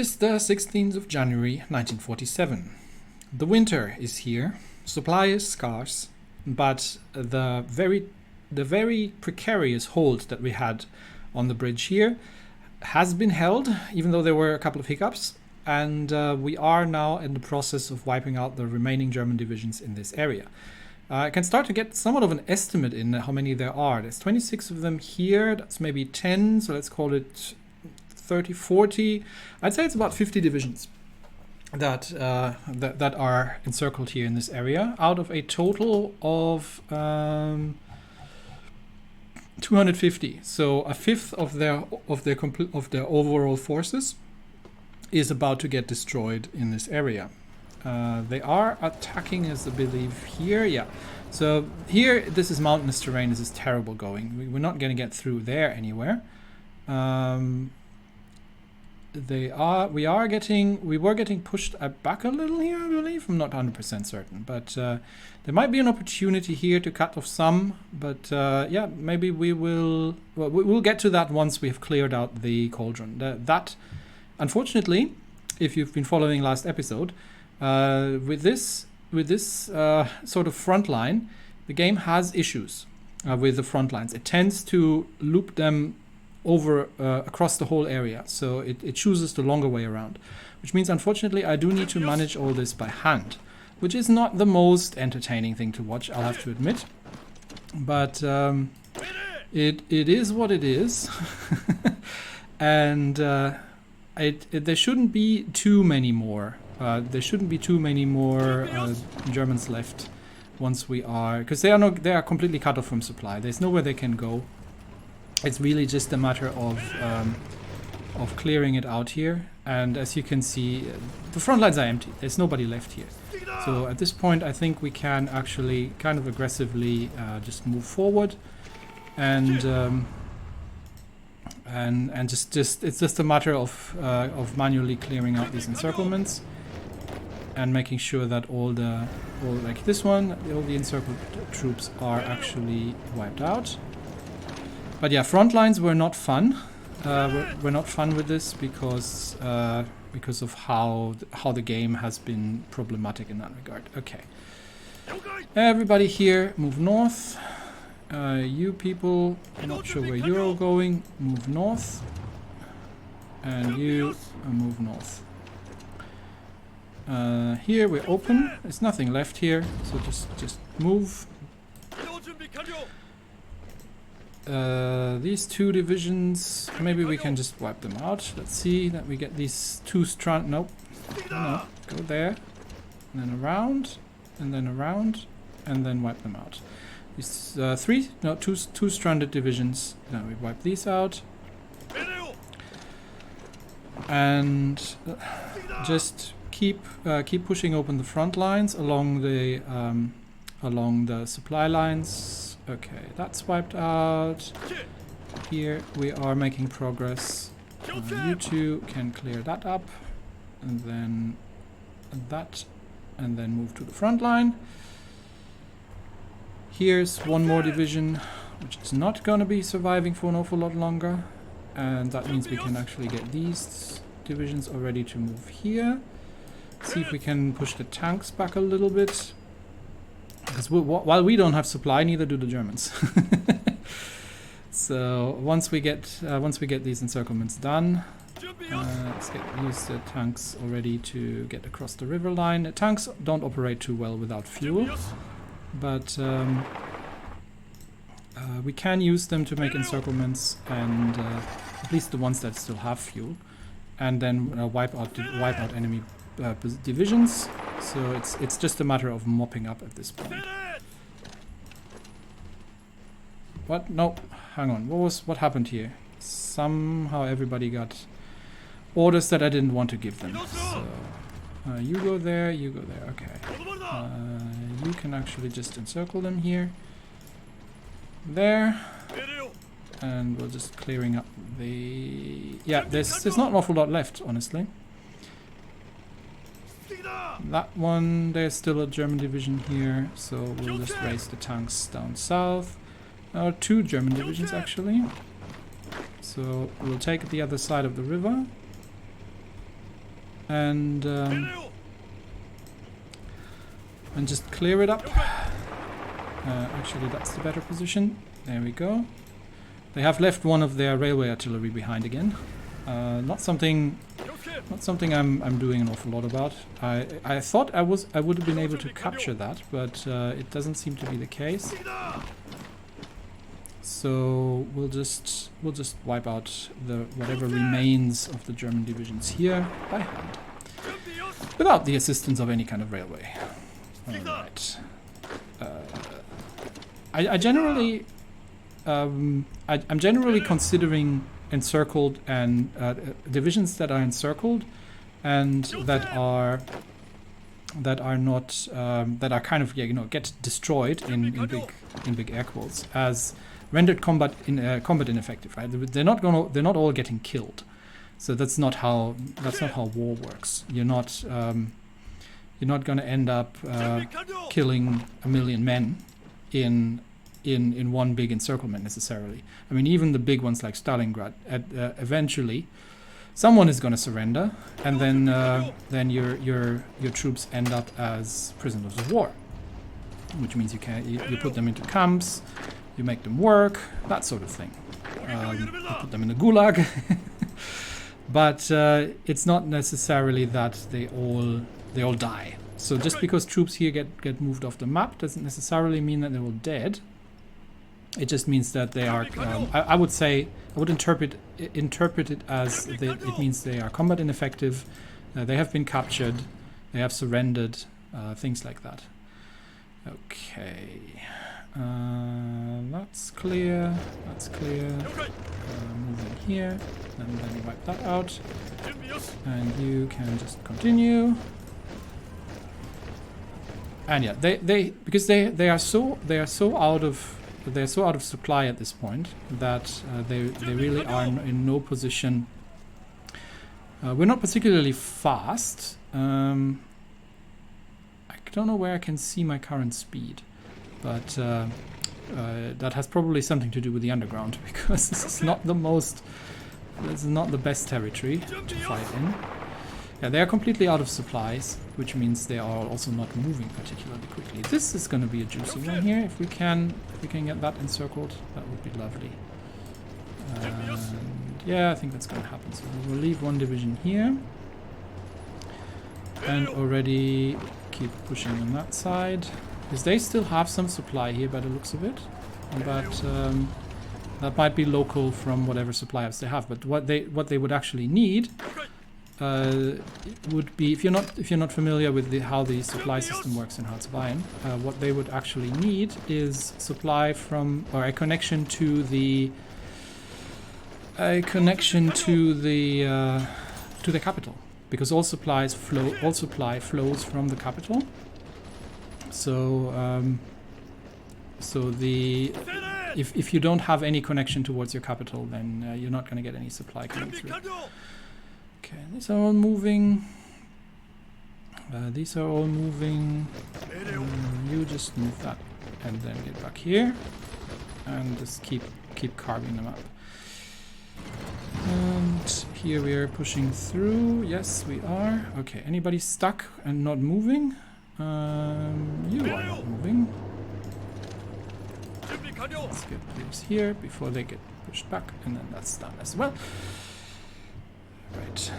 is the 16th of January 1947. The winter is here, supply is scarce, but the very precarious hold that we had on the bridge here has been held, even though there were a couple of hiccups, and we are now in the process of wiping out the remaining German divisions in this area. I can start to get somewhat of an estimate in how many there are. There's 26 of them here, that's maybe 10, so let's call it 30, 40. I'd say it's about 50 divisions that are encircled here in this area, out of a total of 250. So a fifth of their overall forces is about to get destroyed in this area. They are attacking, as I believe, here. Yeah. So here, this is mountainous terrain. This is terrible going. We're not going to get through there anywhere. We were getting pushed back a little here, I believe. I'm not 100% certain, but there might be an opportunity here to cut off some. But yeah, maybe we will. Well, we'll get to that once we have cleared out the cauldron. That, unfortunately, if you've been following last episode, with this sort of front line, the game has issues with the front lines. It tends to loop them over across the whole area, so it chooses the longer way around, which means unfortunately I do need to manage all this by hand, which is not the most entertaining thing to watch, I'll have to admit, but it is what it is. And there shouldn't be too many more Germans left once we are, because they are completely cut off from supply. There's nowhere they can go. It's really just a matter of clearing it out here, and as you can see, the front lines are empty. There's nobody left here. So at this point, I think we can actually kind of aggressively just move forward, and just it's just a matter of manually clearing out these encirclements and making sure that all the encircled troops are actually wiped out. But yeah, front lines were not fun. We're not fun with this because of how the game has been problematic in that regard. Okay, everybody here, move north. You people, I'm not sure where you're all going. Move north, and you move north. Here we're open. There's nothing left here, so just move. These two divisions, maybe we can just wipe them out. Let's see that we get these two strand. Nope. No, go there, and then around, and then around, and then wipe them out. These two stranded divisions. Now we wipe these out, and just keep pushing open the front lines along the supply lines. Okay, that's wiped out. Here we are making progress. You two can clear that up, and then that, and then move to the front line. Here's one more division, which is not going to be surviving for an awful lot longer, and that means we can actually get these divisions all ready to move here. See if we can push the tanks back a little bit. Because while we don't have supply, neither do the Germans. So once we get these encirclements done, let's use the tanks already to get across the river line. The tanks don't operate too well without fuel, but we can use them to make encirclements, and at least the ones that still have fuel, and then wipe out enemy divisions. So it's just a matter of mopping up at this point. What? No, hang on. What happened here? Somehow everybody got orders that I didn't want to give them. So you go there, you go there. Okay. You can actually just encircle them here. There. And we're just clearing up the... Yeah, there's not an awful lot left, honestly. That one, there's still a German division here, so we'll just raise the tanks down south. Two German divisions actually. So we'll take the other side of the river. and just clear it up. Actually, that's the better position. There we go. They have left one of their railway artillery behind again. Not something I'm doing an awful lot about. I thought I would have been able to capture that, but it doesn't seem to be the case. So we'll just wipe out the whatever remains of the German divisions here by hand, without the assistance of any kind of railway. All right. I generally, I'm generally considering encircled and divisions that are encircled and that are not that are kind of, yeah, you know, get destroyed in big air quotes as rendered combat ineffective, right? They're not all getting killed. So that's not how war works. You're not going to end up killing 1 million men in one big encirclement necessarily. I mean, even the big ones like Stalingrad, eventually someone is going to surrender, and then your troops end up as prisoners of war, which means you put them into camps, you make them work, that sort of thing. You put them in the gulag. But it's not necessarily that they all die. So just because troops here get moved off the map doesn't necessarily mean that they're all dead. It just means that they are. I would interpret it as it means they are combat ineffective. They have been captured. They have surrendered. Things like that. Okay, that's clear. That's clear. Moving here, and then wipe that out. And you can just continue. And yeah, because they are so out of supply at this point that they really are in no position. We're not particularly fast. I don't know where I can see my current speed, but that has probably something to do with the underground, because this is not the best territory to fight in. Yeah, they are completely out of supplies, which means they are also not moving particularly quickly. This is going to be a juicy one here. If we can get that encircled, that would be lovely. And yeah, I think that's going to happen. So we'll leave one division here, and already keep pushing on that side, because they still have some supply here by the looks of it. But that might be local from whatever suppliers they have. But what they would actually need. Would be, if you're not familiar with how the supply system works in Harz-Bayern, what they would actually need is supply from, or a connection to the capital, because all supply flows from the capital. So if you don't have any connection towards your capital, then you're not going to get any supply coming through. Okay, these are all moving. These are all moving. You just move that and then get back here, and just keep carving them up. And here we are pushing through. Yes, we are. Okay, anybody stuck and not moving? You are not moving. Let's get these here before they get pushed back, and then that's done as well. Right.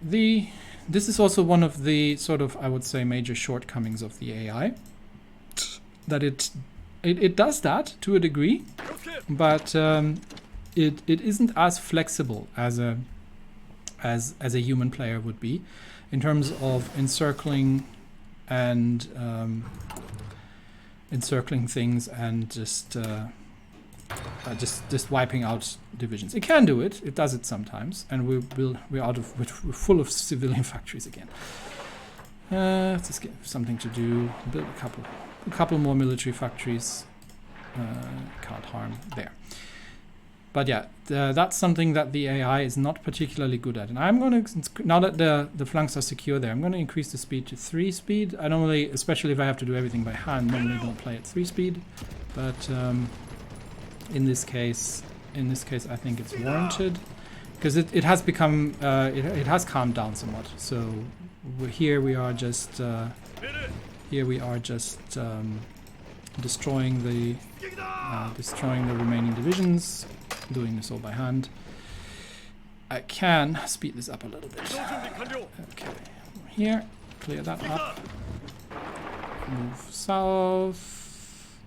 This is also one of the sort of, I would say, major shortcomings of the AI. That it does that to a degree, but it isn't as flexible as a human player would be, in terms of encircling things and just wiping out divisions. It can do it. It does it sometimes, and we're full of civilian factories again. Let's just get something to do. Build a couple more military factories. Can't harm there. But yeah, that's something that the AI is not particularly good at. And I'm going to, now that the flanks are secure there, I'm going to increase the speed to 3 speed. I normally, especially if I have to do everything by hand, normally don't play at 3 speed. But in this case, I think it's warranted. because it has become it has calmed down somewhat. So here we are just destroying the remaining divisions, doing this all by hand. I can speed this up a little bit. Okay, here, clear that up. Move south,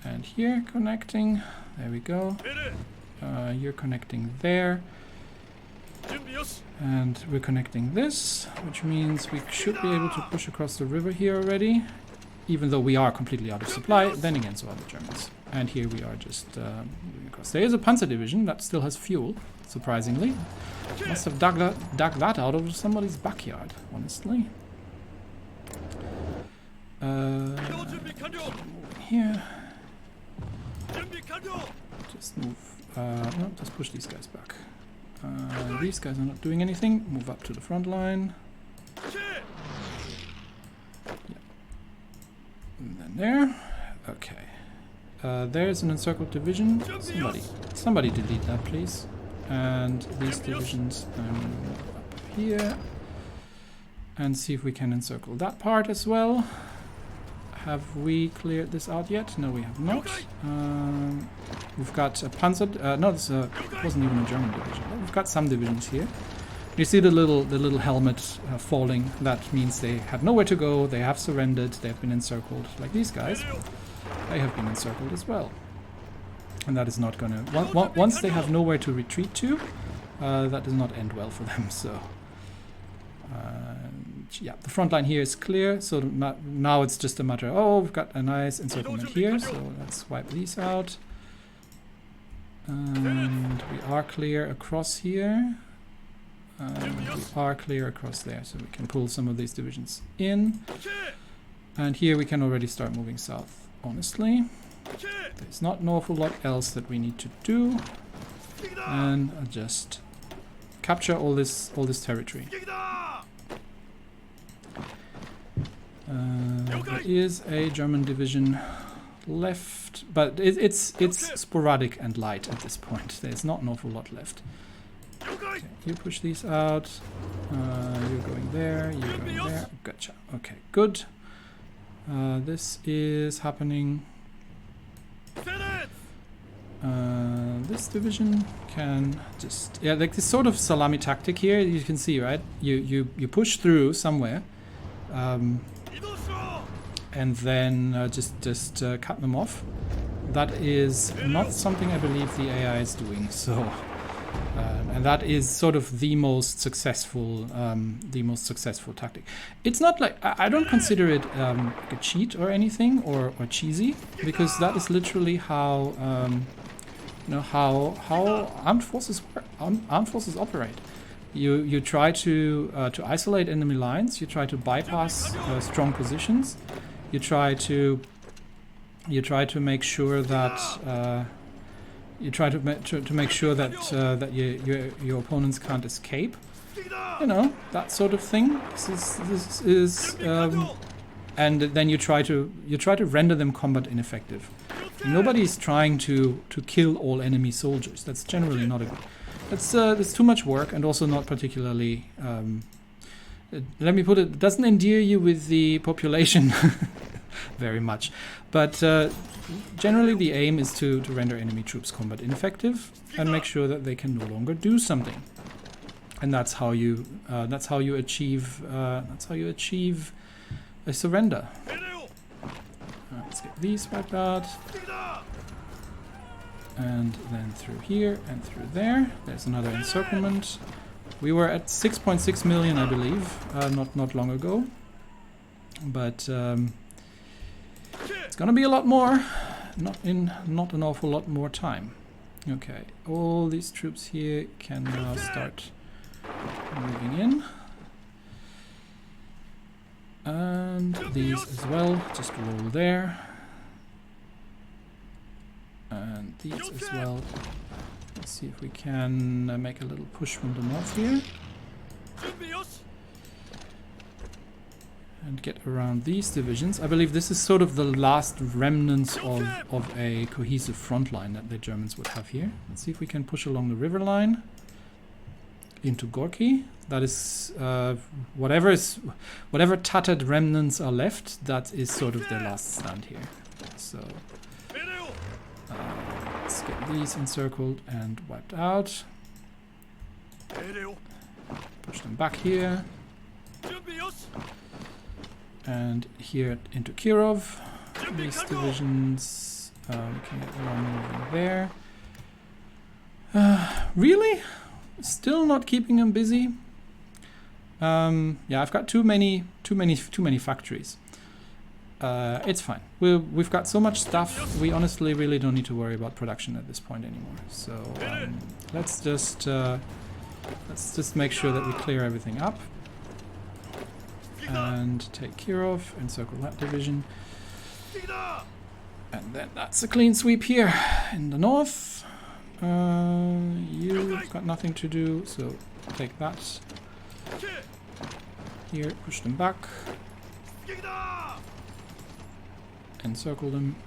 and here connecting. There we go. You're connecting there. And we're connecting this, which means we should be able to push across the river here already, even though we are completely out of supply. Then again, so are the Germans. And here we are just moving across. There is a panzer division that still has fuel, surprisingly. Must have dug that out of somebody's backyard, honestly. Here. Just move. No, just push these guys back. These guys are not doing anything. Move up to the front line. Yeah. And then there. Okay. There's an encircled division. Somebody delete that, please. And these divisions move up here. And see if we can encircle that part as well. Have we cleared this out yet? No, we have not. We've got a panzer. No, this wasn't even a German division. But we've got some divisions here. You see the little helmet falling. That means they have nowhere to go. They have surrendered. They have been encircled, like these guys. They have been encircled as well. And that is not going to. Once they have nowhere to retreat to, that does not end well for them. So. Yeah, the front line here is clear, so now it's just a matter of, oh, we've got a nice encirclement here, so let's wipe these out. And we are clear across here. We are clear across there, so we can pull some of these divisions in. And here we can already start moving south, honestly. There's not an awful lot else that we need to do. And just capture all this territory. There is a German division left, but it's sporadic and light at this point. There's not an awful lot left. Okay, you push these out. You're going there. You're going there. Gotcha. Okay, good. This is happening. This division can just like this sort of salami tactic here. You can see, right? You push through somewhere. And then just cut them off. That is not something I believe the AI is doing. So, and that is sort of the most successful tactic. It's not like I don't consider it like a cheat or anything or cheesy, because that is literally how how armed forces operate. You try to isolate enemy lines. You try to bypass strong positions. You try to make sure that that your opponents can't escape. You know, that sort of thing. This is and then you try to render them combat ineffective. Nobody is trying to kill all enemy soldiers. That's generally not a good. That's too much work, and also not particularly. Let me put it doesn't endear you with the population very much, but generally the aim is to render enemy troops combat ineffective and make sure that they can no longer do something, and that's how you achieve a surrender. Let's get these wiped out. And then through here and through there. There's another encirclement. We were at 6.6 million, I believe, not long ago. But it's gonna be a lot more. Not an awful lot more time. Okay, all these troops here can now start moving in. And these as well, just roll there. And these as well. Let's see if we can make a little push from the north here. and get around these divisions. I believe this is sort of the last remnants of a cohesive front line that the Germans would have here. Let's see if we can push along the river line into Gorki. That is whatever tattered remnants are left, that is sort of their last stand here. So let's get these encircled and wiped out. Push them back here. And here into Kirov. These divisions, we can get one moving there. Really? Still not keeping them busy? Yeah, I've got too many factories. It's fine. We've got so much stuff. We honestly really don't need to worry about production at this point anymore. So let's just make sure that we clear everything up and take Kirov, encircle that division, and then that's a clean sweep here in the north. You've got nothing to do, so take that. Here, push them back. Encircle them.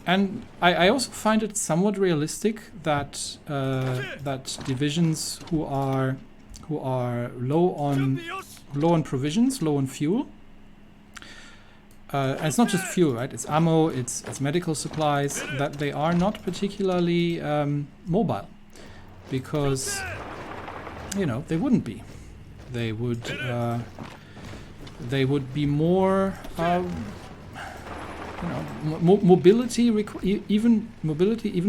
And I also find it somewhat realistic that that divisions who are low on provisions, low on fuel. And it's not just fuel, right? It's ammo, it's medical supplies, that they are not particularly mobile, because you know they wouldn't be. They would be more. Mobility, even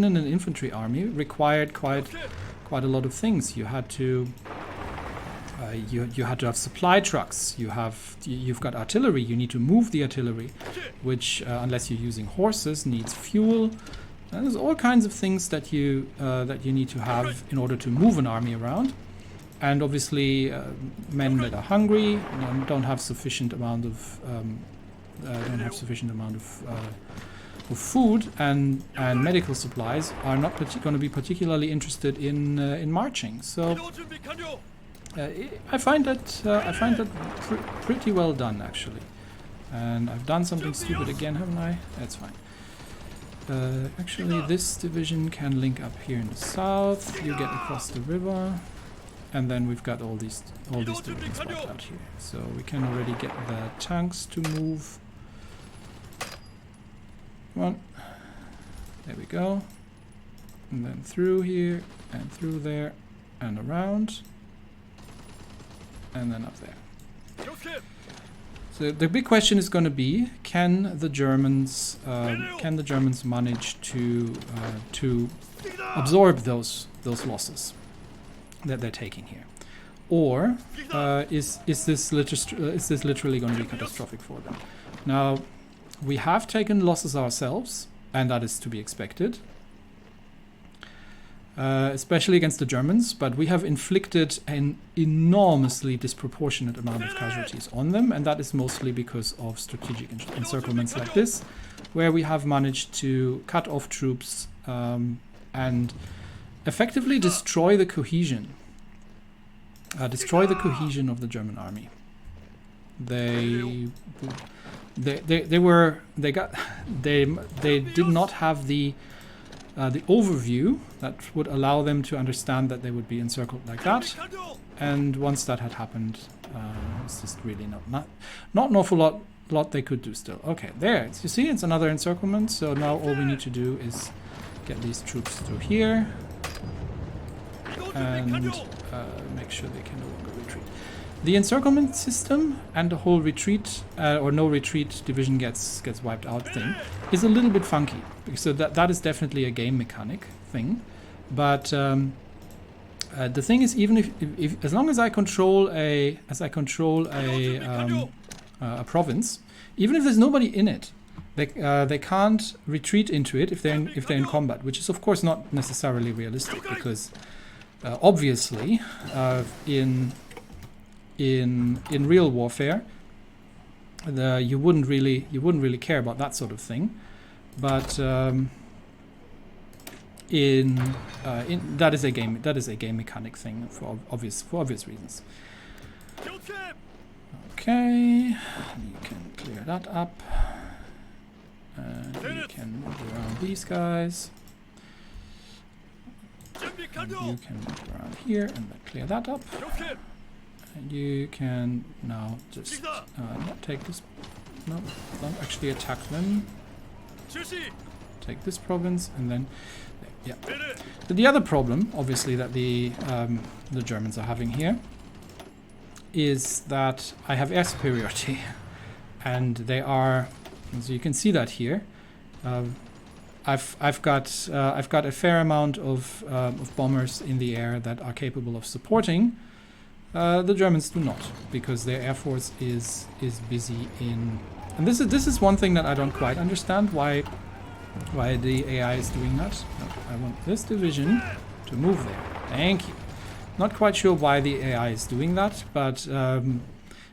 in an infantry army, required quite a lot of things. You had to you had to have supply trucks. You've got artillery. You need to move the artillery, which unless you're using horses, needs fuel. And there's all kinds of things that you need to have in order to move an army around. And obviously, men that are hungry don't have sufficient amount of food, and medical supplies are not going to be particularly interested in marching. So I find that pretty well done, actually. And I've done something stupid again, haven't I? That's fine. Actually, this division can link up here in the south. You get across the river, and then we've got all these divisions wiped out here. So we can already get the tanks to move. Come on. There we go. And then through here, and through there, and around. And then up there. So the big question is going to be: can the Germans manage to absorb those losses that they're taking here, or is this literally going to be catastrophic for them? Now, we have taken losses ourselves, and that is to be expected, especially against the Germans, but we have inflicted an enormously disproportionate amount of casualties on them, and that is mostly because of strategic encirclements like this, where we have managed to cut off troops and effectively destroy the cohesion. Destroy the cohesion of the German army. They did not have the overview that would allow them to understand that they would be encircled like that, and once that had happened, it's just really not an awful lot they could do still. Okay, there, you see, it's another encirclement. So now all we need to do is get these troops through here and make sure they can no longer retreat. The encirclement system and the whole retreat or no retreat division gets wiped out thing is a little bit funky. So that is definitely a game mechanic thing. But the thing is, even if as long as I control a province, even if there's nobody in it, they can't retreat into it if they're in combat, which is of course not necessarily realistic, because obviously in real warfare you wouldn't really care about that sort of thing, but that is a game mechanic thing for obvious reasons. Okay, you can clear that up. And you can move around these guys. And you can move around here and then clear that up. And you can now just not take this. No, don't actually attack them. Take this province and then, yeah. The other problem, obviously, that the Germans are having here is that I have air superiority, and they are, so you can see that here. I've got a fair amount of bombers in the air that are capable of supporting. The Germans do not, because their air force is busy in, and this is one thing that I don't quite understand why the AI is doing that. I want this division to move there. Thank you. Not quite sure why the AI is doing that, but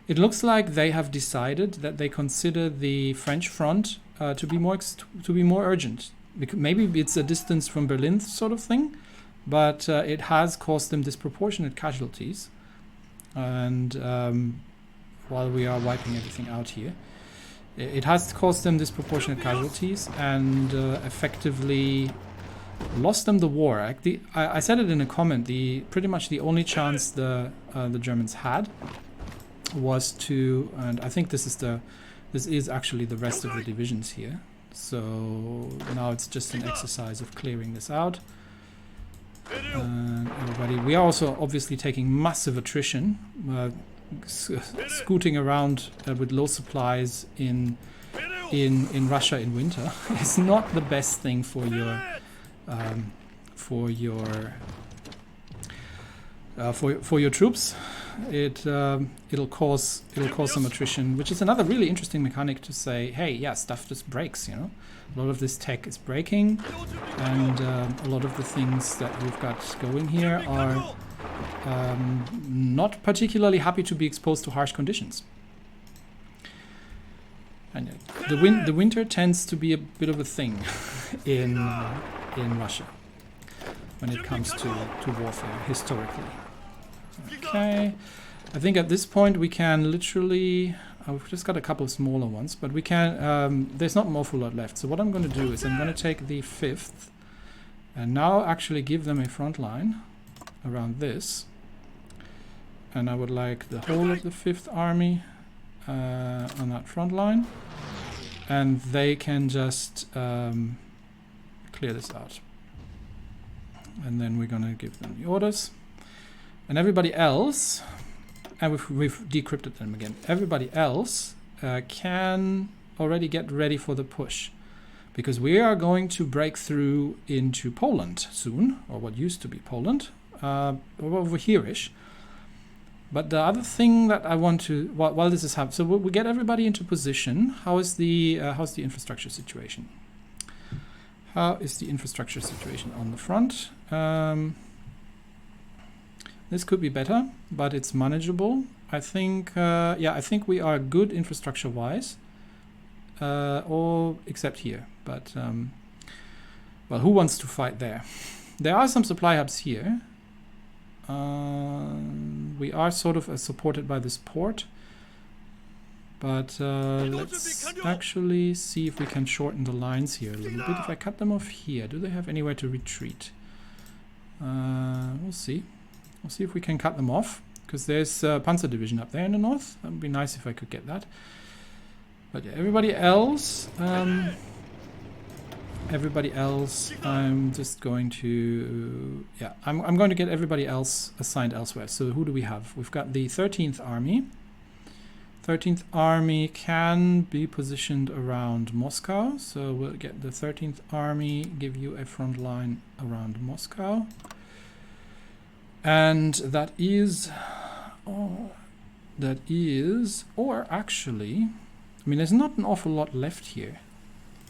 it looks like they have decided that they consider the French front to be more urgent. Maybe it's a distance from Berlin sort of thing, but it has caused them disproportionate casualties. And while we are wiping everything out here, it has caused them disproportionate casualties and effectively lost them the war. I said it in a comment. Pretty much the only chance the Germans had was to, and I think this is actually the rest of the divisions here. So now it's just an exercise of clearing this out. Everybody, we are also obviously taking massive attrition, scooting around with low supplies in Russia in winter. It's not the best thing for your troops. It'll cause some attrition, which is another really interesting mechanic to say, hey, yeah, stuff just breaks, you know. A lot of this tech is breaking, and a lot of the things that we've got going here are not particularly happy to be exposed to harsh conditions. And the winter tends to be a bit of a thing in Russia when it comes to warfare historically. Okay, I think at this point we can literally. We've just got a couple of smaller ones, but we can. There's not an awful lot left. So what I'm going to do is I'm going to take the 5th and now actually give them a front line around this. And I would like the whole of the 5th Army on that front line, and they can just clear this out. And then we're going to give them the orders, and everybody else. And we've decrypted them again. Everybody else can already get ready for the push, because we are going to break through into Poland soon, or what used to be Poland, over here-ish. But the other thing that I want to, while this is happening, so we get everybody into position. How's the infrastructure situation? How is the infrastructure situation on the front? This could be better, but it's manageable. I think, yeah, I think we are good infrastructure-wise, all except here. But, well, who wants to fight there? There are some supply hubs here. We are sort of supported by this port, but let's actually see if we can shorten the lines here a little bit. If I cut them off here, do they have anywhere to retreat? We'll see. We'll see if we can cut them off, because there's a Panzer Division up there in the north. That would be nice if I could get that. But yeah, everybody else, I'm just going to, yeah, I'm going to get everybody else assigned elsewhere. So who do we have? We've got the 13th Army. 13th Army can be positioned around Moscow. So we'll get the 13th Army, give you a front line around Moscow. And that is, or actually, I mean, there's not an awful lot left here.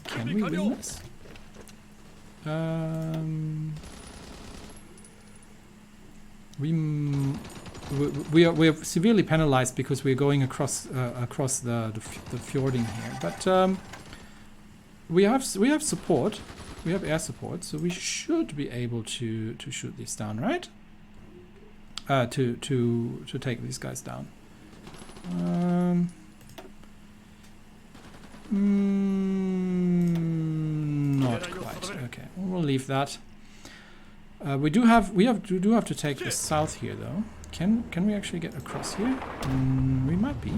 Can we win this? We are severely penalized because we're going across the fjording here, but we have support. We have air support, so we should be able to shoot these down, right? To take these guys down. Okay, we'll leave that. We do have to take the south here though. Can we actually get across here? We might be.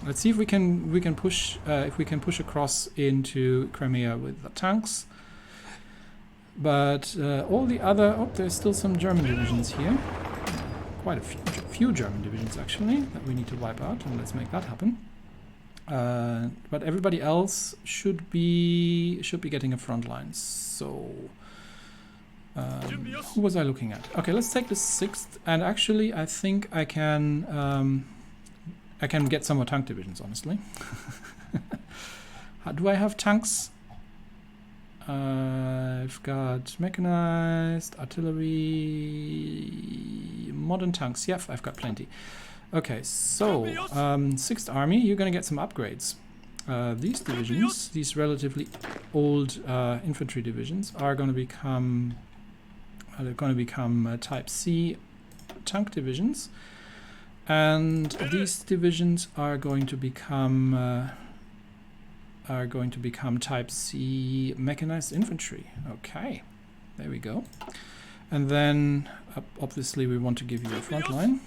Let's see if we can push across into Crimea with the tanks. But all the other... Oh, there's still some German divisions here. Quite a few German divisions, actually, that we need to wipe out. And let's make that happen. But everybody else should be getting a front line. So... who was I looking at? Okay, let's take the 6th. And actually, I think I can get some more tank divisions, honestly. Do I have tanks? I've got mechanized, artillery, modern tanks. Yep, I've got plenty. Okay, so 6th Army, you're going to get some upgrades. These divisions, these relatively old infantry divisions, are going to become Type C tank divisions, and these divisions are going to become Type C mechanized infantry. Okay, there we go. And then obviously we want to give you a front line,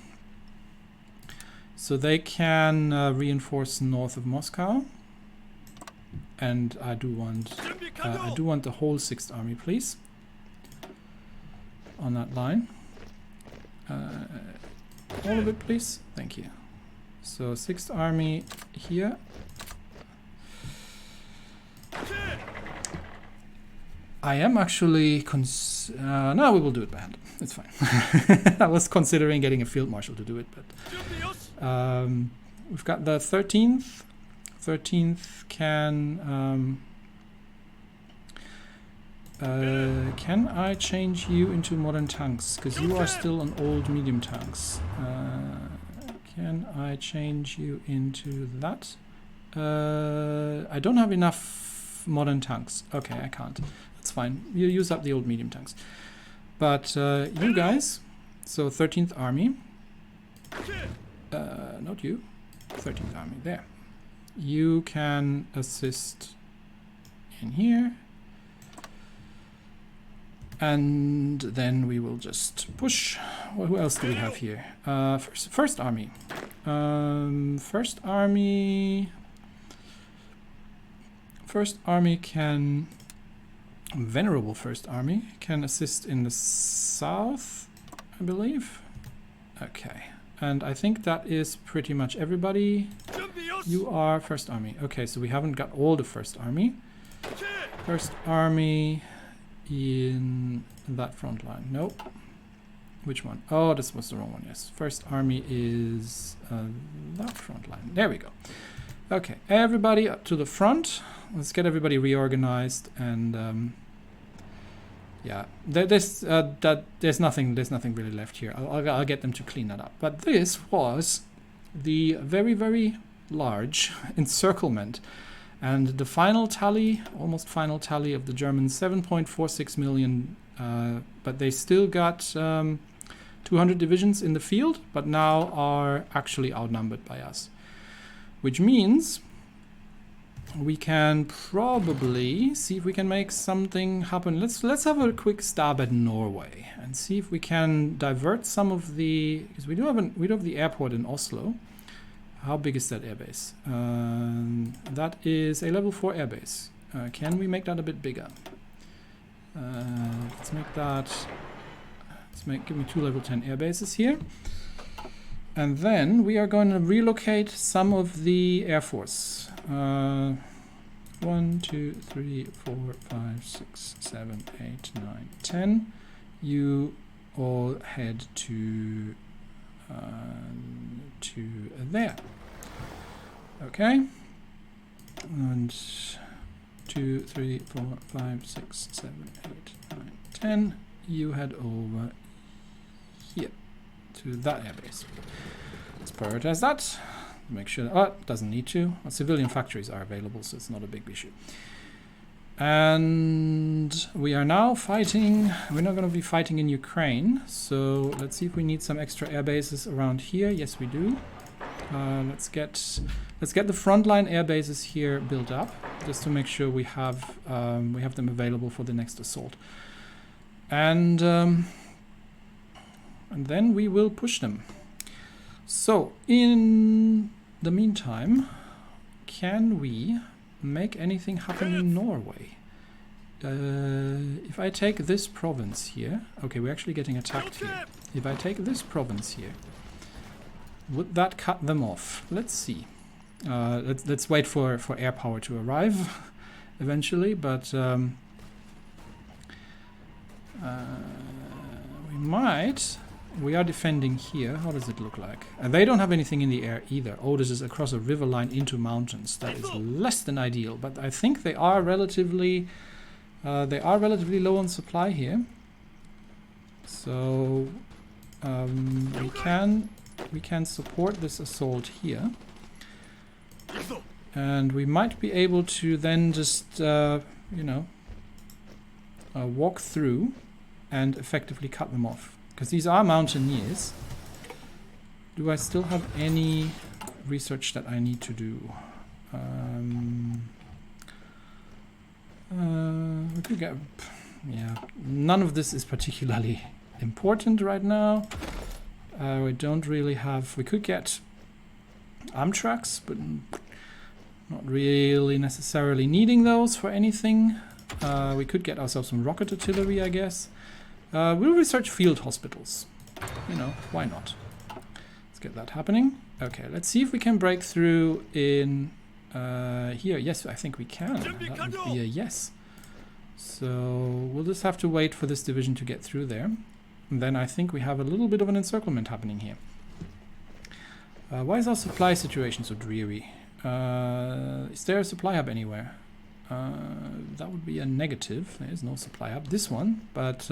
so they can reinforce north of Moscow. And I do want the whole 6th Army, please, on that line. All of it, please. Thank you. So 6th Army here. I am actually no, we will do it by hand. It's fine. I was considering getting a field marshal to do it, but we've got the 13th. 13th can I change you into modern tanks? Because you are still on old medium tanks. Can I change you into that? I don't have enough modern tanks. Okay, I can't. That's fine. You use up the old medium tanks. But you guys, so 13th Army, not you, 13th Army, there. You can assist in here. And then we will just push. Well, who else do we have here? First Army. First Army can... Venerable First Army can assist in the south, I believe. Okay. And I think that is pretty much everybody. You are First Army. Okay, so we haven't got all the First Army. First Army in that front line. Nope. Which one? Oh, this was the wrong one. Yes. First Army is that front line. There we go. Okay, everybody up to the front. Let's get everybody reorganized, and yeah, there's nothing really left here. I'll get them to clean that up. But this was the very, very large encirclement, and the final tally, almost final tally of the Germans, 7.46 million. But they still got 200 divisions in the field, but now are actually outnumbered by us, which means we can probably see if we can make something happen. Let's have a quick stab at Norway and see if we can divert some of the, because we do have the airport in Oslo. How big is that airbase? That is a level 4 airbase. Can we make that a bit bigger? Let's make that. Give me 2 level 10 airbases here. And then we are going to relocate some of the Air Force. 1, 2, 3, 4, 5, 6, 7, 8, 9, 10. You all head to there. Okay. And 2, 3, 4, 5, 6, 7, 8, 9, 10. You head over here to that airbase. Let's prioritize that. Make sure it doesn't need to. Well, civilian factories are available, so it's not a big issue. And we are now fighting. We're not going to be fighting in Ukraine, so let's see if we need some extra air bases around here. Yes, we do. Let's get the frontline air bases here built up, just to make sure we have them available for the next assault. And then we will push them. So in the meantime, can we make anything happen in Norway? If I take this province here, okay, we're actually getting attacked here. If I take this province here, would that cut them off? Let's see. Let's wait for air power to arrive eventually, but we might. We are defending here. How does it look like? They don't have anything in the air either. Oh, this is across a river line into mountains. That is less than ideal, but I think they are relatively low on supply here. So we can support this assault here, and we might be able to then just walk through and effectively cut them off. Because these are mountaineers. Do I still have any research that I need to do? We could get... Yeah, none of this is particularly important right now. We don't really have... We could get Amtraks, but not really necessarily needing those for anything. We could get ourselves some rocket artillery, I guess. We'll research field hospitals. You know, why not? Let's get that happening. Okay, let's see if we can break through in here. Yes, I think we can. That would be a yes. So we'll just have to wait for this division to get through there. And then I think we have a little bit of an encirclement happening here. Why is our supply situation so dreary? Is there a supply hub anywhere? That would be a negative. There is no supply hub. This one, but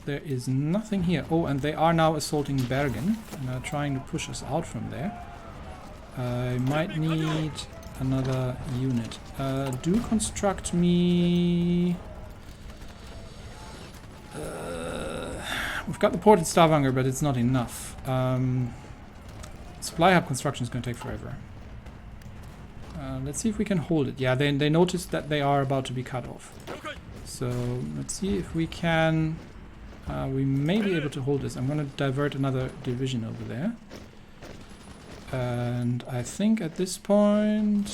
there is nothing here. Oh, and they are now assaulting Bergen and are trying to push us out from there. I might need another unit. Do construct me... we've got the port in Stavanger, but it's not enough. Supply hub construction is going to take forever. Let's see if we can hold it. Yeah, they noticed that they are about to be cut off. So let's see if we can... we may be able to hold this. I'm going to divert another division over there. And I think at this point...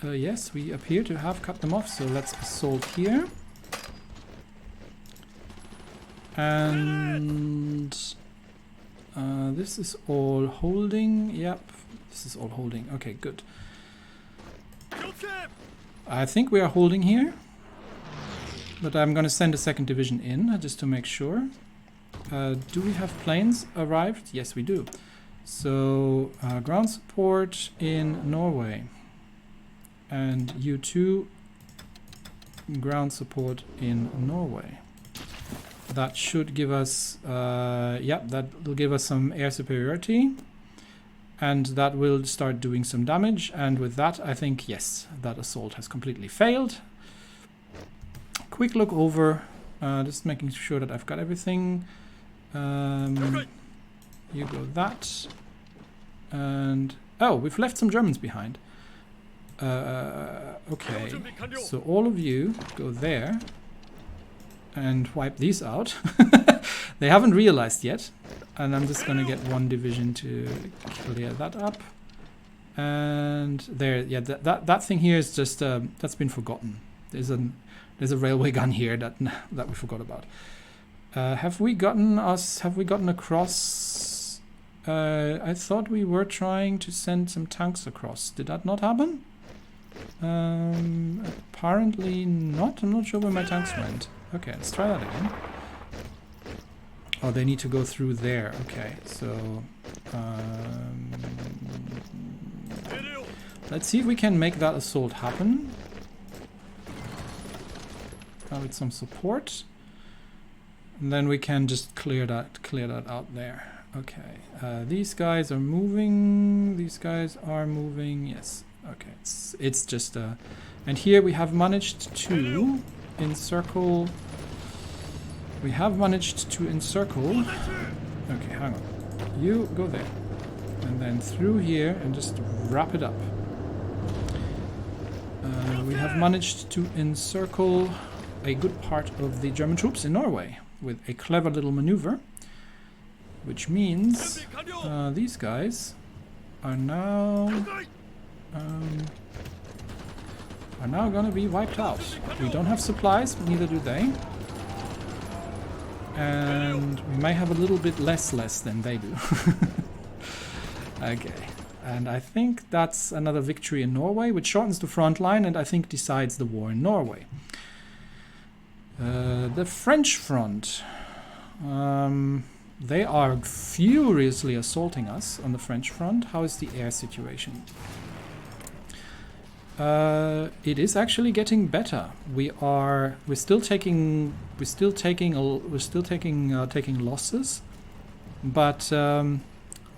yes, we appear to have cut them off. So let's assault here. And... this is all holding. Yep, this is all holding. Okay, good. I think we are holding here. But I'm going to send a second division in, just to make sure. Do we have planes arrived? Yes, we do. So, ground support in Norway. And U2 ground support in Norway. That should give us, yep, that will give us some air superiority. And that will start doing some damage. And with that, I think, yes, that assault has completely failed. Quick look over, just making sure that I've got everything. You go that. And, oh, we've left some Germans behind. Okay, so all of you go there and wipe these out. They haven't realized yet. And I'm just going to get one division to clear that up. And there, yeah, that thing here is just, that's been forgotten. There's a railway gun here that we forgot about. Have we gotten across? I thought we were trying to send some tanks across. Did that not happen? Apparently not. I'm not sure where my tanks went. Okay, let's try that again. Oh, they need to go through there. Okay, so let's see if we can make that assault happen. With some support, and then we can just clear that out there. Okay, these guys are moving. These guys are moving. Yes. Okay. It's just and here we have managed to encircle. We have managed to encircle Okay, hang on. You go there. And then through here and just wrap it up. We have managed to encircle a good part of the German troops in Norway with a clever little maneuver, which means these guys are now going to be wiped out. We don't have supplies, but neither do they. And we may have a little bit less than they do. Okay. And I think that's another victory in Norway, which shortens the front line and I think decides the war in Norway. The French front. They are furiously assaulting us on the French front. How is the air situation? It is actually getting better. We're still taking losses, but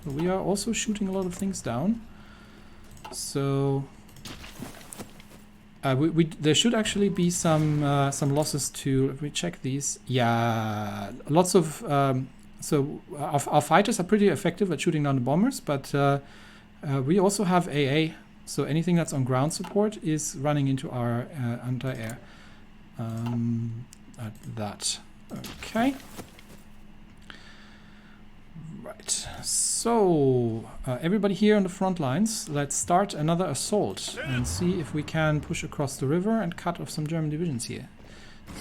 we are also shooting a lot of things down. So there should actually be some losses too. Let me check these. Yeah, lots of so our fighters are pretty effective at shooting down the bombers, but we also have AA. So anything that's on ground support is running into our anti-air. At that. Okay. Right. So everybody here on the front lines, let's start another assault and see if we can push across the river and cut off some German divisions here.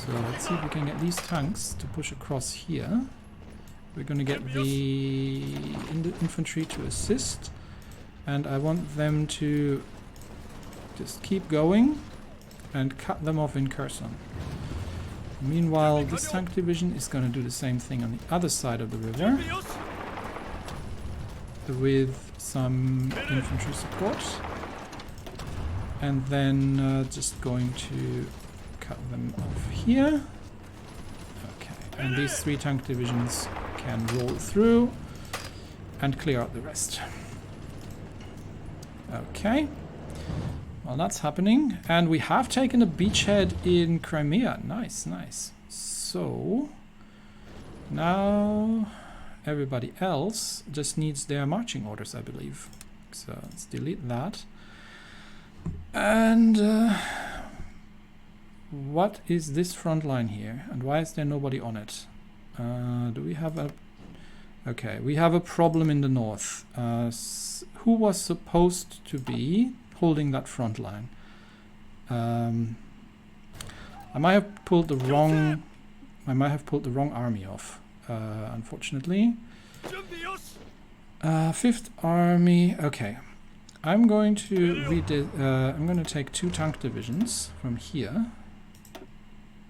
So let's see if we can get these tanks to push across here. We're going to get the infantry to assist. And I want them to just keep going and cut them off in Kherson. Meanwhile, this tank division is going to do the same thing on the other side of the river with some infantry support. And then just going to cut them off here. Okay, and these 3 tank divisions can roll through and clear out the rest. Okay, well that's happening, and we have taken a beachhead in Crimea. Nice, nice. So now everybody else just needs their marching orders, I believe. So let's delete that. And what is this front line here, and why is there nobody on it? Do we have a... Okay, we have a problem in the north. Who was supposed to be holding that front line? I might have pulled the wrong army off, unfortunately. 5th Army. Okay, I'm going to take 2 tank divisions from here,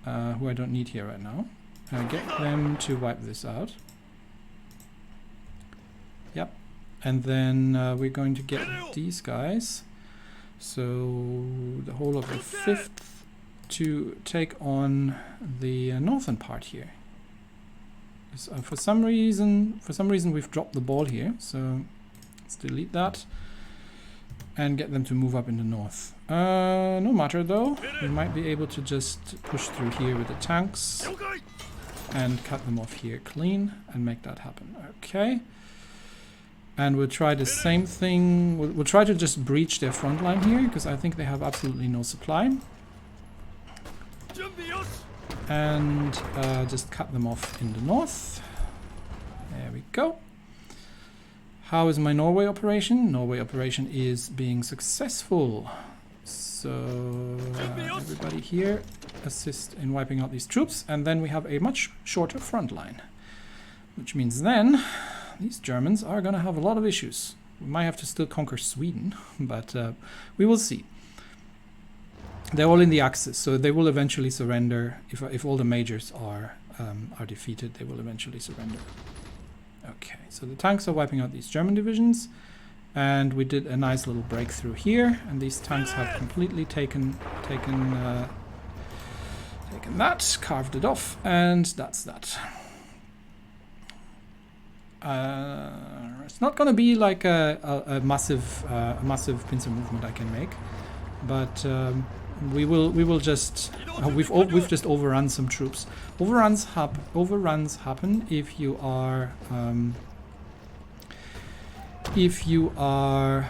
who I don't need here right now. Get them to wipe this out. Yep, and then we're going to get these guys, so the whole of the 5th, to take on the northern part here. For some reason we've dropped the ball here, so let's delete that and get them to move up in the north. No matter though, we might be able to just push through here with the tanks and cut them off here clean and make that happen. Okay. And we'll try the same thing. We'll try to just breach their front line here, because I think they have absolutely no supply. And just cut them off in the north. There we go. How is my Norway operation? Norway operation is being successful. So everybody here assist in wiping out these troops. And then we have a much shorter front line. Which means then these Germans are going to have a lot of issues. We might have to still conquer Sweden, but we will see. They're all in the Axis, so they will eventually surrender. If all the majors are defeated, they will eventually surrender. Okay, so the tanks are wiping out these German divisions, and we did a nice little breakthrough here, and these tanks have completely taken that, carved it off, and that's that. It's not going to be like a massive pincer movement I can make, but we will just we've just overrun some troops. Overruns happen if you are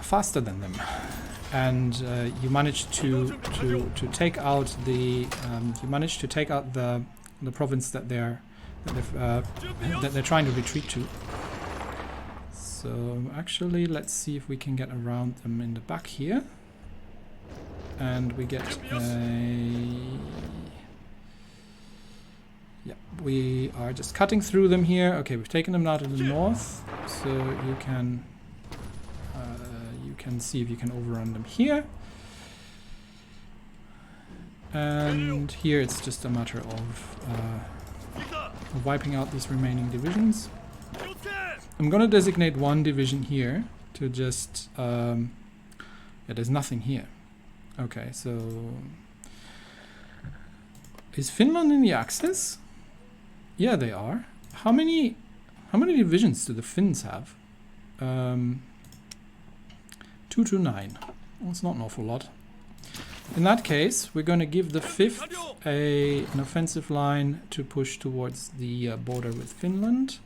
faster than them, and you manage to take out the the province that they're trying to retreat to. So actually, let's see if we can get around them in the back here. And we get yeah, we are just cutting through them here. Okay, we've taken them now to the north, so you can see if you can overrun them here. And here it's just a matter of wiping out these remaining divisions. I'm gonna designate one division here to just yeah, there's nothing here. Okay, so is Finland in the Axis? Yeah, they are. How many divisions do the Finns have? 2 to 9. Well, it's not an awful lot. In that case, we're going to give the 5th an offensive line to push towards the border with Finland,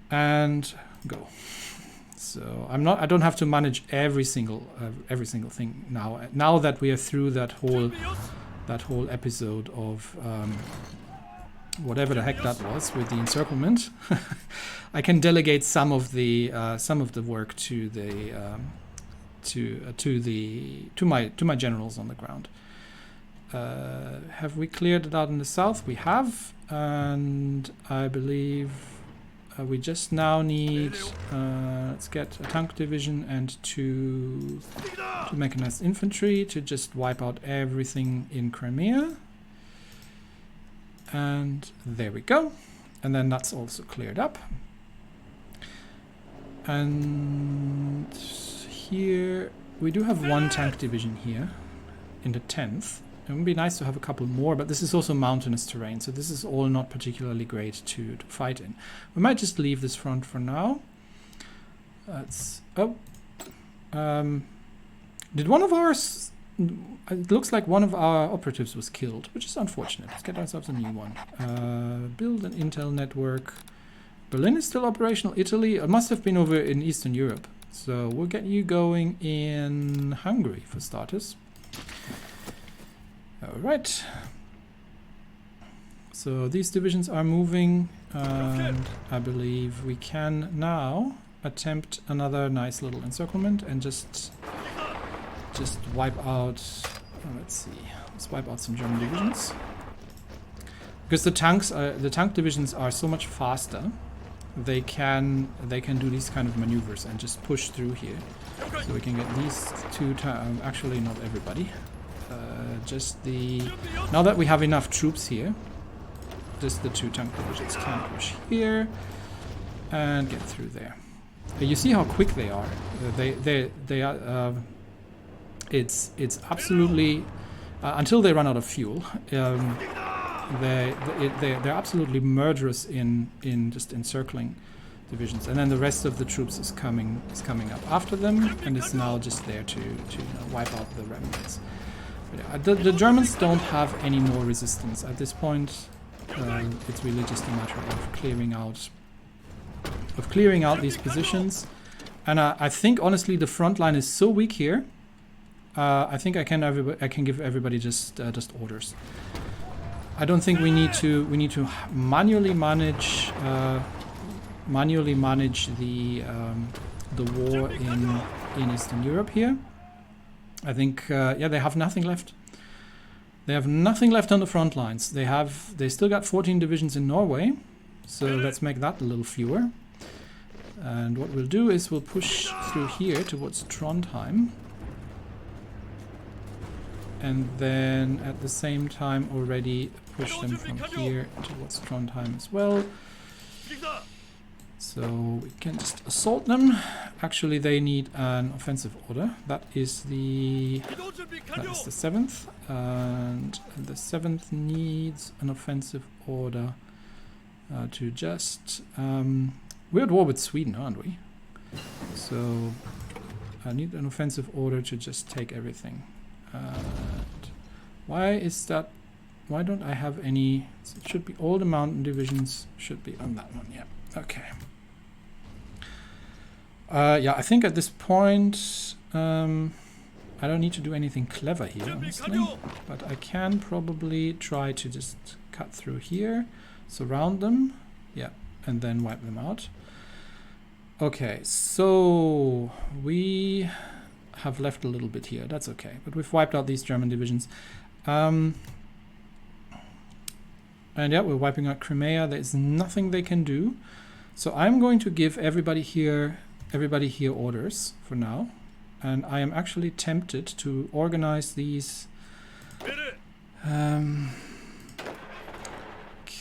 and go. So I don't have to manage every single thing now. Now that we are through that whole episode of whatever the heck that was with the encirclement, I can delegate some of the work to my generals on the ground. Have we cleared it out in the south? We have, and I believe we just now need let's get a tank division and two mechanized infantry to just wipe out everything in Crimea. And there we go. And then that's also cleared up. And here we do have one tank division here in the 10th. It would be nice to have a couple more, but this is also mountainous terrain, so this is all not particularly great to fight in. We might just leave this front for now. Let's... oh. Did one of ours... it looks like one of our operatives was killed, which is unfortunate. Let's get ourselves a new one. Build an intel network. Berlin is still operational. Italy, it must have been over in Eastern Europe. So we'll get you going in Hungary for starters. Alright. So these divisions are moving, and I believe we can now attempt another nice little encirclement and just wipe out, let's see, let's wipe out some German divisions. Because the tank divisions are so much faster, they can do these kind of maneuvers and just push through here. So we can get these two, actually not everybody. Just the... now that we have enough troops here, just the 2 tank divisions can push here and get through there. You see how quick they are. They are... it's absolutely... until they run out of fuel, they're absolutely murderous in just encircling divisions, and then the rest of the troops is coming up after them, and it's now just there to wipe out the remnants. But yeah, the Germans don't have any more resistance at this point. It's really just a matter of clearing out these positions, and I think honestly the front line is so weak here. I think I can give everybody just orders. I don't think we need to manually manage the war in Eastern Europe here. I think yeah, they have nothing left. They have nothing left on the front lines. They still got 14 divisions in Norway, so let's make that a little fewer. And what we'll do is we'll push through here towards Trondheim. And then at the same time already push them from here towards Trondheim as well. So we can just assault them. Actually, they need an offensive order. That is the 7th, and the 7th needs an offensive order to just... we're at war with Sweden, aren't we? So I need an offensive order to just take everything. Why is that? Why don't I have any? It should be all the mountain divisions should be on that one. Yeah. Okay. Yeah, I think at this point I don't need to do anything clever here, honestly, but I can probably try to just cut through here, surround them, yeah, and then wipe them out. Okay, so we have left a little bit here. That's okay, but we've wiped out these German divisions. And yeah, we're wiping out Crimea. There's nothing they can do. So I'm going to give everybody here orders for now. And I am actually tempted to organize these.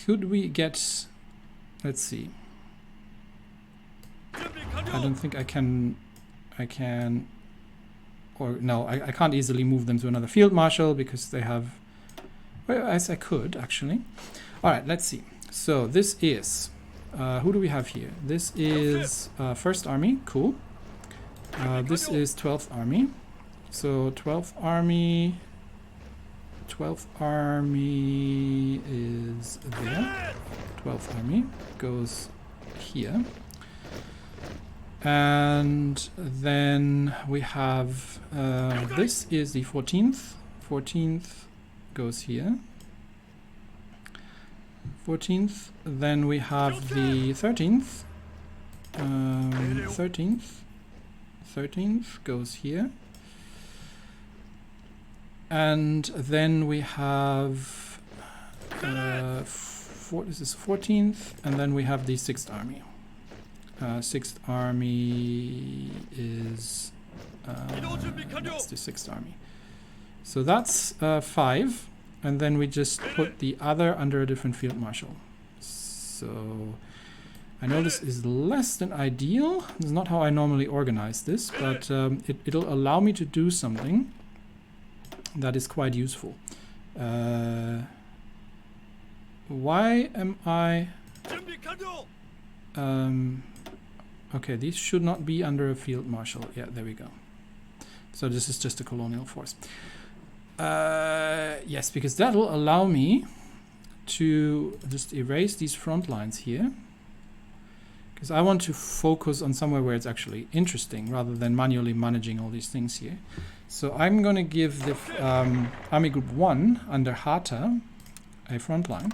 Could we get, let's see. I don't think I can, or no, I can't easily move them to another field marshal because they have, well, as I could actually. All right, let's see. So this is, who do we have here? This is 1st Army, cool. This is 12th Army. So 12th Army is there. 12th Army goes here. And then we have, this is the 14th. 14th goes here. 14th. Then we have the 13th. 13th goes here. And then we have this is 14th, and then we have the 6th Army. 6th Army is that's the 6th Army. So that's 5, and then we just put the other under a different field marshal. So I know this is less than ideal. This is not how I normally organize this, but it'll allow me to do something that is quite useful. Why am I... okay, these should not be under a field marshal. Yeah, there we go. So this is just a colonial force. Yes, because that will allow me to just erase these front lines here. Because I want to focus on somewhere where it's actually interesting rather than manually managing all these things here. So I'm going to give the Army Group 1 under Harta a front line.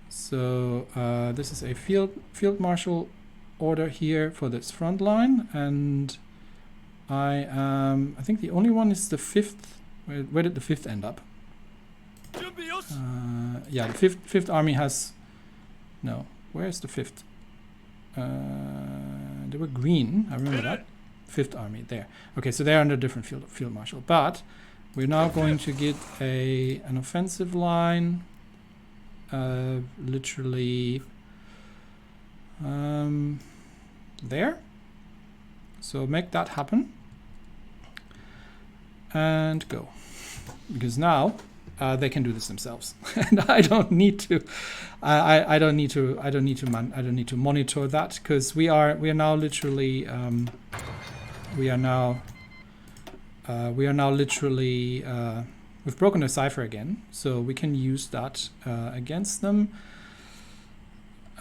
So this is a field marshal order here for this front line, and I think the only one is the 5th. Where did the 5th end up? Yeah, the 5th Army has... No, where's the 5th? They were green, I remember that. 5th Army, there. Okay, so they're under a different field marshal. But we're now going to get an offensive line, literally there. So make that happen and go, because now they can do this themselves, and I don't need to. I don't need to monitor that, because we are now literally we've broken the cipher again, so we can use that against them.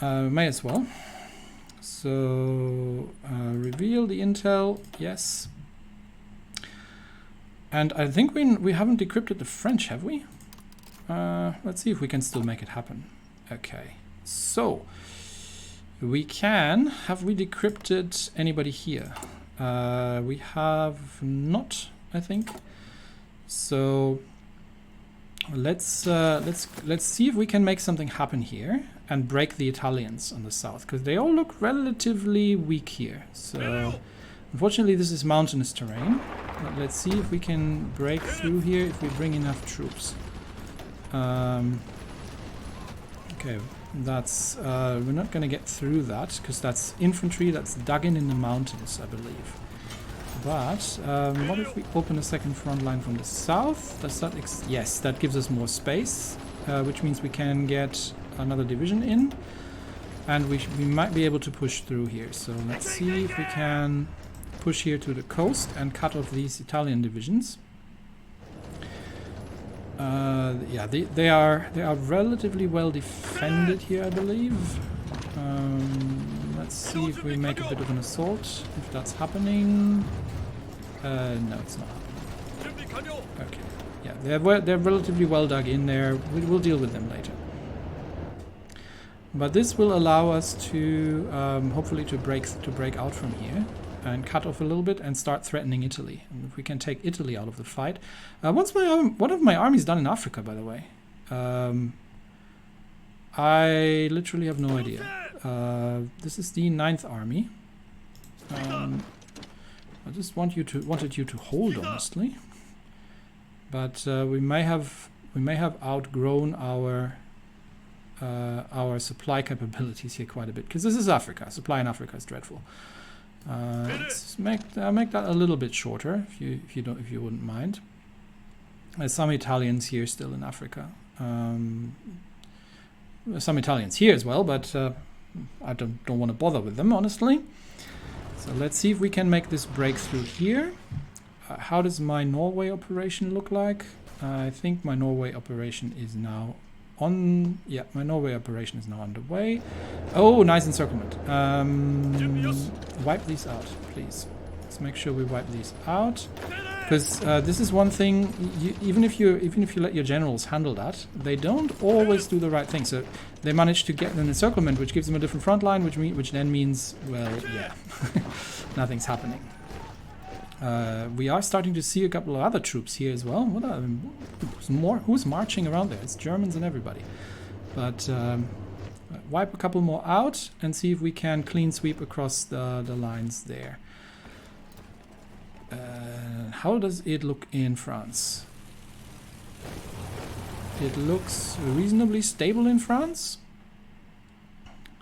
May as well. So reveal the intel, yes. And I think we haven't decrypted the French, have we? Let's see if we can still make it happen. Okay, so we can. Have we decrypted anybody here? We have not, I think. So let's see if we can make something happen here and break the Italians on the south, because they all look relatively weak here. So unfortunately this is mountainous terrain, but let's see if we can break through here if we bring enough troops. Okay, that's we're not going to get through that because that's infantry that's dug in the mountains, I believe. But what if we open a second front line from the south? Does that yes, that gives us more space, which means we can get another division in, and we might be able to push through here. So let's see if we can push here to the coast and cut off these Italian divisions. Yeah, they are relatively well defended here, I believe. Let's see if we make a bit of an assault, if that's happening. No, it's not happening. Okay. Yeah, they're relatively well dug in there. We'll deal with them later. But this will allow us to hopefully to break out from here and cut off a little bit and start threatening Italy. And if we can take Italy out of the fight. What have my armies done in Africa, by the way? I literally have no idea. This is the 9th Army. I just wanted you to hold, honestly. But we may have outgrown our supply capabilities here quite a bit, because this is Africa. Supply in Africa is dreadful. Let's make that a little bit shorter, if you wouldn't mind. There's some Italians here still in Africa. Some Italians here as well, but I don't want to bother with them, honestly. So let's see if we can make this breakthrough here. How does my Norway operation look like? I think my Norway operation is now on. Yeah, my Norway operation is now underway. Oh, nice encirclement. Wipe these out, please. Let's make sure we wipe these out, because this is one thing. Even if you let your generals handle that, they don't always do the right thing. So they manage to get an encirclement, which gives them a different front line, which then means, well, yeah, nothing's happening. We are starting to see a couple of other troops here as well. What are who's marching around there? It's Germans and everybody. But wipe a couple more out and see if we can clean sweep across the lines there. How does it look in France? It looks reasonably stable in France.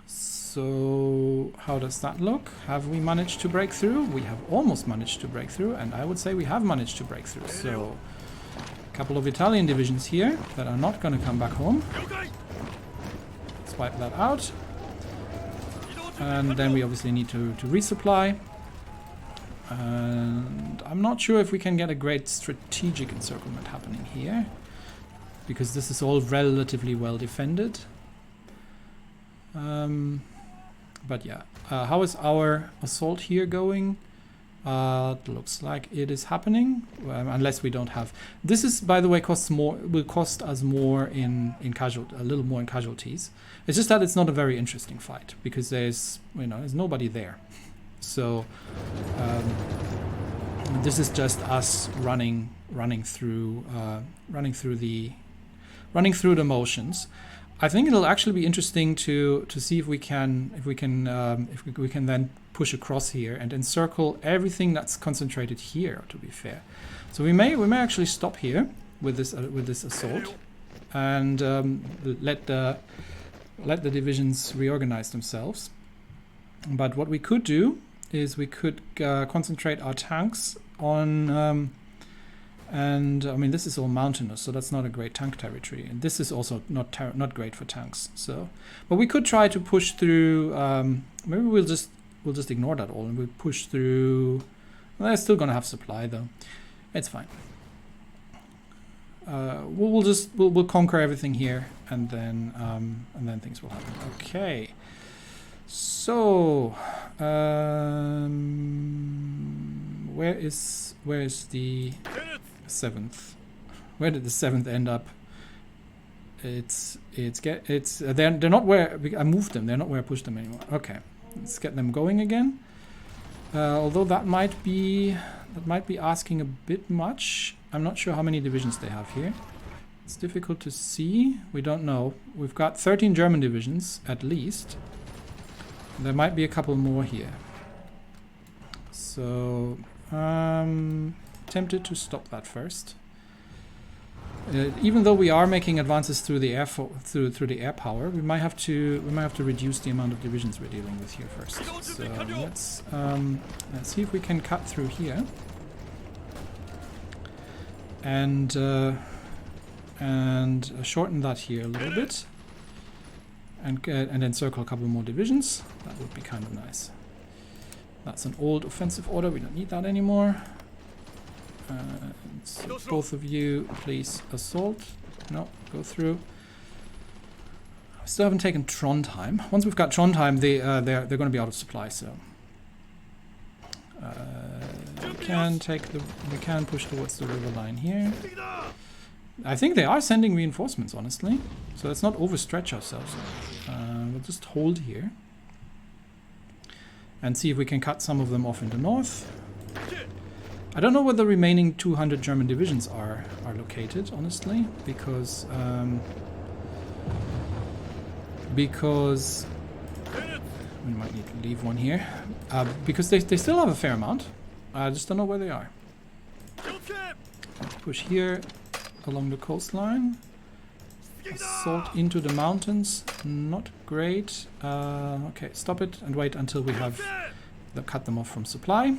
So how does that look? Have we managed to break through? We have almost managed to break through, and I would say we have managed to break through. So a couple of Italian divisions here that are not going to come back home. Let's wipe that out. And then we obviously need to resupply. And I'm not sure if we can get a great strategic encirclement happening here, because this is all relatively well defended. But yeah, how is our assault here going? It looks like it is happening, unless we don't have. This is, by the way, will cost us more in a little more in casualties. It's just that it's not a very interesting fight, because there's nobody there. So this is just us running through the motions. I think it'll actually be interesting to see if we can then push across here and encircle everything that's concentrated here. To be fair, so we may actually stop here with this assault and let the divisions reorganize themselves. But what we could do is we could concentrate our tanks on. And I mean, this is all mountainous, so that's not a great tank territory. And this is also not great for tanks. So, but we could try to push through. Maybe we'll just ignore that all and we'll push through. Well, they're still gonna have supply though. It's fine. We'll conquer everything here, and then things will happen. Okay. So, where is the 7th? Where did the 7th end up? They're not where I moved them. They're not where I pushed them anymore. Okay, let's get them going again. Although that might be asking a bit much. I'm not sure how many divisions they have here. It's difficult to see. We don't know. We've got 13 German divisions at least. There might be a couple more here. So tempted to stop that first. Even though we are making advances through the through the air power, we might have to reduce the amount of divisions we're dealing with here first. So let's see if we can cut through here and shorten that here a little bit, and encircle a couple more divisions. That would be kind of nice. That's an old offensive order. We don't need that anymore. So both of you, please assault. No, go through. Still haven't taken Trondheim. Once we've got Trondheim, they're going to be out of supply. So we can push towards the river line here. I think they are sending reinforcements, honestly. So let's not overstretch ourselves. We'll just hold here and see if we can cut some of them off in the north. I don't know where the remaining 200 German divisions are located, honestly, because we might need to leave one here, because they still have a fair amount. I just don't know where they are. Let's push here along the coastline. Assault into the mountains, not great. Okay, stop it and wait until we have cut them off from supply.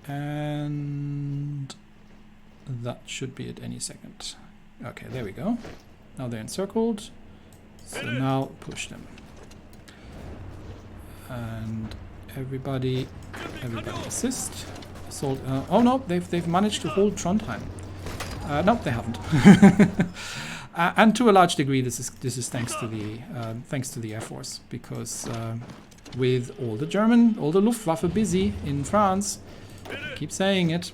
And that should be it any second. Okay, there we go. Now they're encircled. So now push them. And everybody assist. Assault. Oh no, they've managed to hold Trondheim. No, they haven't. And to a large degree, this is thanks to the Air Force, because with all the Luftwaffe busy in France, I keep saying it,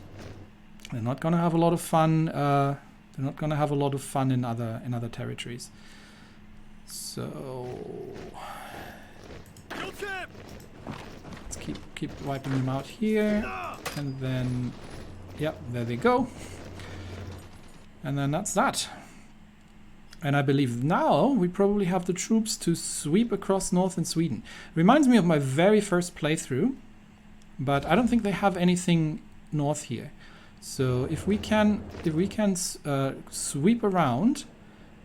they're not gonna have a lot of fun. They're not gonna have a lot of fun in other territories. So let's keep wiping them out here, and then yeah, there they go. And then that's that. And I believe now we probably have the troops to sweep across northern Sweden. Reminds me of my very first playthrough, but I don't think they have anything north here. So if we can sweep around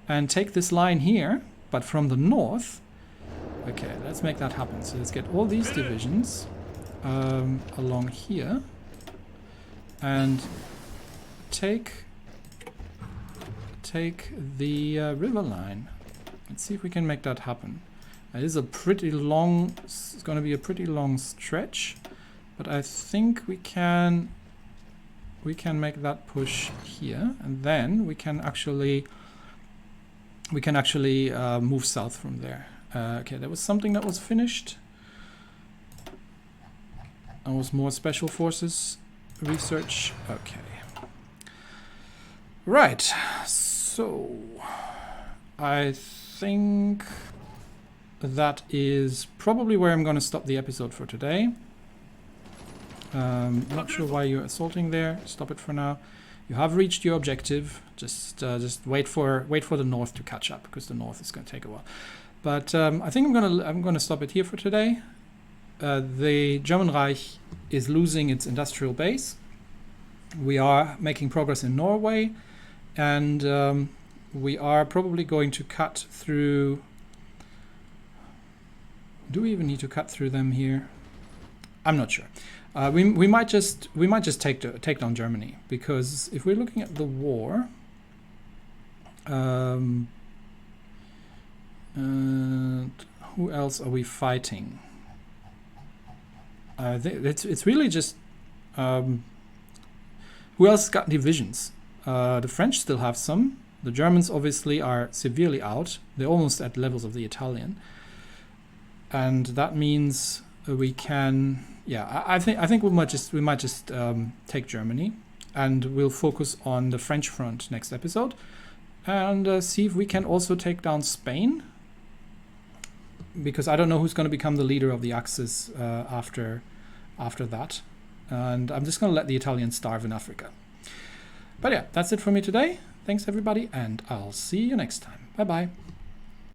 and take this line here, but from the north. Okay, let's make that happen. So let's get all these divisions along here and take the river line. Let's see if we can make that happen. It is a pretty long, it's going to be a pretty long stretch, but I think we can make that push here, and then we can actually move south from there. Okay, there was something that was finished. That was more special forces research. Okay. Right. So I think that is probably where I'm going to stop the episode for today. Not sure why you're assaulting there. Stop it for now. You have reached your objective. Just wait for the north to catch up, because the north is going to take a while. But I think I'm gonna stop it here for today. The German Reich is losing its industrial base. We are making progress in Norway, and we are probably going to cut through. Do we even need to cut through them here? I'm not sure. We might just take down Germany, because if we're looking at the war, who else are we fighting? It's really just who else got divisions? The French still have some. The Germans obviously are severely out. They're almost at levels of the Italian, and that means we can. Yeah, I think we might just take Germany, and we'll focus on the French front next episode, and see if we can also take down Spain, because I don't know who's going to become the leader of the Axis after that, and I'm just going to let the Italians starve in Africa. But yeah, that's it for me today. Thanks everybody, and I'll see you next time. Bye bye.